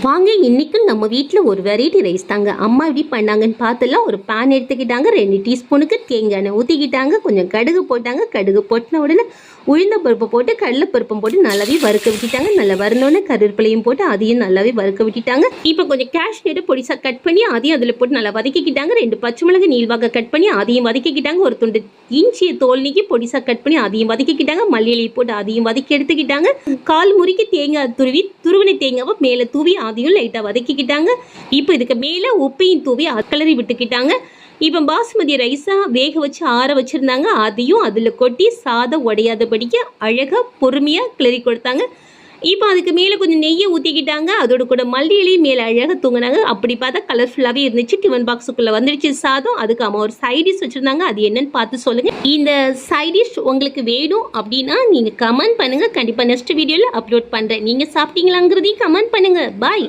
வாங்க இன்னைக்கு நம்ம வீட்டில் ஒரு வெரைட்டி ரைஸ் தாங்க. அம்மா எப்படி பண்ணாங்கன்னு பார்த்துலாம். ஒரு பேன் எடுத்துக்கிட்டாங்க, 2 டீஸ்பூனுக்கு தேங்காய் எண்ணெய் ஊற்றிக்கிட்டாங்க, கொஞ்சம் கடுகு போட்டாங்க. கடுகு போட்டின உடனே உளுந்த பருப்பு போட்டு கடலை பருப்பும் போட்டு நல்லாவே வறுக்க விட்டுட்டாங்க. நல்லா வறுந்தோடனே கருவேப்பிலையும் போட்டு அதையும் நல்லாவே வறுக்க விட்டுட்டாங்க. இப்போ கொஞ்சம் கேஷ்நட்டு பொடிசாக கட் பண்ணி அதையும் அதில் போட்டு நல்லா வதக்கிக்கிட்டாங்க. 2 பச்சை மிளகு நீள்வாக கட் பண்ணி அதையும் வதக்கிக்கிட்டாங்க. ஒரு துண்டு இஞ்சியை தோல் நீக்கி பொடிசாக கட் பண்ணி அதையும் வதக்கிக்கிட்டாங்க. மல்லியிலையை போட்டு அதையும் வதக்கி எடுத்துக்கிட்டாங்க. கால் முறிக்கு தேங்காய் துருவின தேங்காவை மேலே தூவி அதையும் லைட்டாக வதக்கிக்கிட்டாங்க. இப்போ இதுக்கு மேலே உப்பையும் தூவி கிளறி விட்டுக்கிட்டாங்க. இப்போ பாஸ்மதி ரைஸாக வேக வச்சு ஆற வச்சுருந்தாங்க. அதையும் அதில் கொட்டி சாதம் உடையாதபடிக்கு அழகாக பொறுமையாக கிளறி கொடுத்தாங்க. இப்போ அதுக்கு மேலே கொஞ்சம் நெய்யை ஊற்றிக்கிட்டாங்க. அதோட கூட மல்லி இலையும் மேலே அழகாக தூங்கினாங்க. அப்படி பார்த்தா கலர்ஃபுல்லாகவே இருந்துச்சு. டிஃபன் பாக்ஸுக்குள்ளே வந்துடுச்சு சாதம். அதுக்கு அம்மா ஒரு சைடிஷ் வச்சுருந்தாங்க. அது என்னன்னு பார்த்து சொல்லுங்கள். இந்த சைடிஷ் உங்களுக்கு வேணும் அப்படின்னா நீங்கள் கமெண்ட் பண்ணுங்கள். கண்டிப்பாக நெக்ஸ்ட் வீடியோவில் அப்லோட் பண்ணுறேன். நீங்கள் சாப்பிட்டீங்களாங்கிறதையும் கமெண்ட் பண்ணுங்கள். பாய்.